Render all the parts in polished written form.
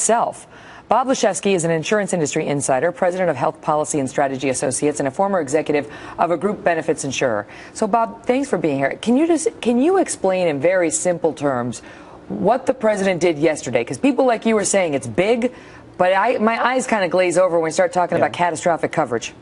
itself. Bob Laszewski is an insurance industry insider, president of Health Policy and Strategy Associates, and a former executive of a group benefits insurer. So, Bob, thanks for being here. Can you explain in very simple terms what the president did yesterday? Because people like you are saying it's big, but my eyes kind of glaze over when we start talking about catastrophic coverage.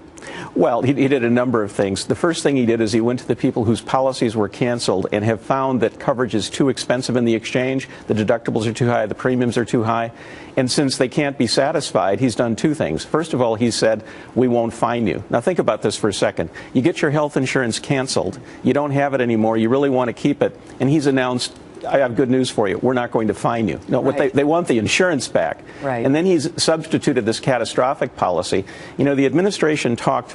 Well, he did a number of things. The first thing he did is he went to the people whose policies were canceled and have found that coverage is too expensive in the exchange, the deductibles are too high, the premiums are too high. And since they can't be satisfied, he's done two things. First of all, he said, we won't fine you. Now think about this for a second. You get your health insurance canceled, you don't have it anymore, you really want to keep it, and he's announced, I have good news for you. We're not going to fine you. No, what they want the insurance back. Right. And then he's substituted this catastrophic policy. You know, the administration talked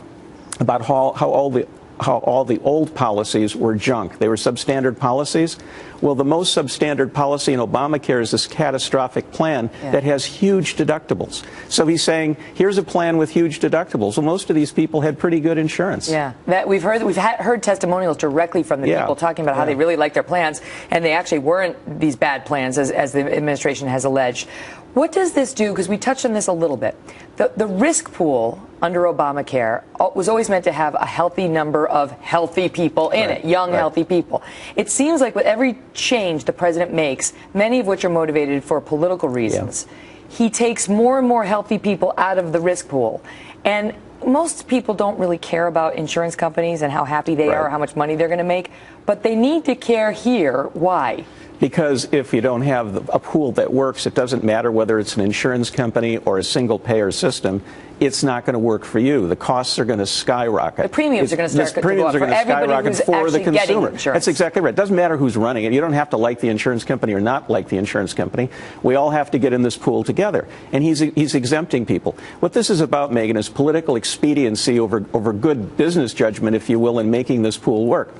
about how all the old policies were junk. They were substandard policies. Well, the most substandard policy in Obamacare is this catastrophic plan that has huge deductibles. So he's saying, here's a plan with huge deductibles. Well, most of these people had pretty good insurance. Yeah, we've heard testimonials directly from the people talking about how they really like their plans, and they actually weren't these bad plans, as the administration has alleged. What does this do? Because we touched on this a little bit. The risk pool under Obamacare was always meant to have a healthy number of healthy people in it, young, healthy people. It seems like with every change the president makes, many of which are motivated for political reasons, he takes more and more healthy people out of the risk pool. And most people don't really care about insurance companies and how happy they are, or how much money they're going to make, but they need to care here. Why? Because if you don't have a pool that works, it doesn't matter whether it's an insurance company or a single-payer system. It's not going to work for you. The costs are going to skyrocket. The premiums are going to start to go up for everybody who's for the actually getting consumer. insurance. That's exactly right. It doesn't matter who's running it. You don't have to like the insurance company or not like the insurance company. We all have to get in this pool together. And he's exempting people. What this is about, Megan, is political expediency over good business judgment, if you will, in making this pool work.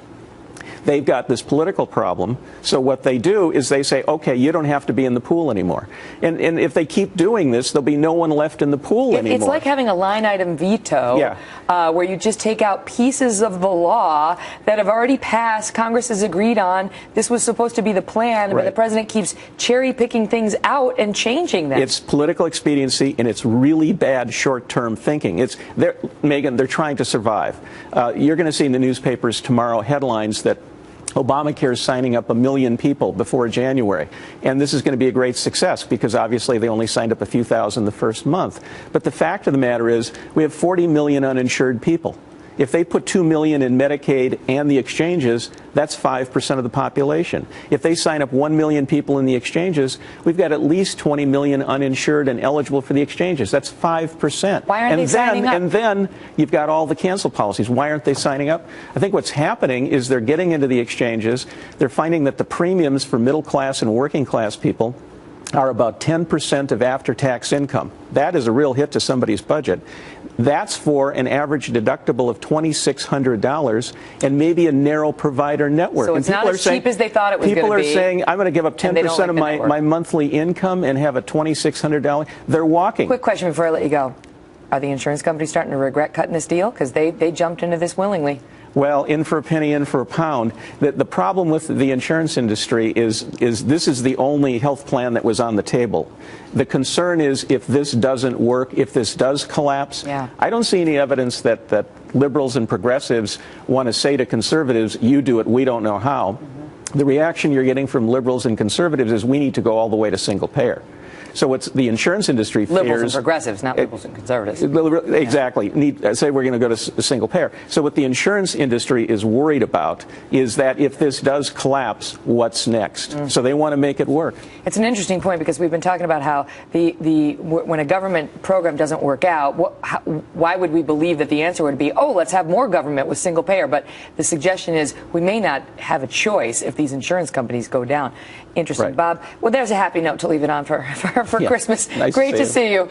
They've got this political problem, so what they do is they say, okay, you don't have to be in the pool anymore. And if they keep doing this, there'll be no one left in the pool anymore. It's like having a line item veto, where you just take out pieces of the law that have already passed, Congress has agreed on, this was supposed to be the plan, but the president keeps cherry-picking things out and changing them. It's political expediency, and it's really bad short-term thinking. Megan, they're trying to survive. You're going to see in the newspapers tomorrow headlines that Obamacare is signing up 1 million people before January. And this is going to be a great success because obviously they only signed up a few thousand the first month. But the fact of the matter is we have 40 million uninsured people. If they put 2 million in Medicaid and the exchanges, that's 5% of the population. If they sign up 1 million people in the exchanges, we've got at least 20 million uninsured and eligible for the exchanges. That's 5%. Why aren't they signing up? And then you've got all the cancel policies. Why aren't they signing up? I think what's happening is they're getting into the exchanges. They're finding that the premiums for middle class and working class people are about 10% of after-tax income. That is a real hit to somebody's budget. That's for an average deductible of $2,600 and maybe a narrow provider network. So it's not as cheap as they thought it was going to be. People are saying, I'm going to give up 10% of my monthly income and have a $2,600. They're walking. Quick question before I let you go. Are the insurance companies starting to regret cutting this deal? Because they jumped into this willingly. Well, in for a penny, in for a pound. The problem with the insurance industry is this is the only health plan that was on the table. The concern is if this doesn't work, if this does collapse, I don't see any evidence that liberals and progressives want to say to conservatives, you do it, we don't know how. The reaction you're getting from liberals and conservatives is we need to go all the way to single payer. So what's the insurance industry fears... Liberals and progressives, not liberals and conservatives. Exactly. Say we're going to go to single payer. So what the insurance industry is worried about is that if this does collapse, what's next? So they want to make it work. It's an interesting point because we've been talking about how when a government program doesn't work out, why would we believe that the answer would be, oh, let's have more government with single payer? But the suggestion is we may not have a choice if these insurance companies go down. Interesting, Bob. Well, there's a happy note to leave it on for Christmas. Nice Great to see you.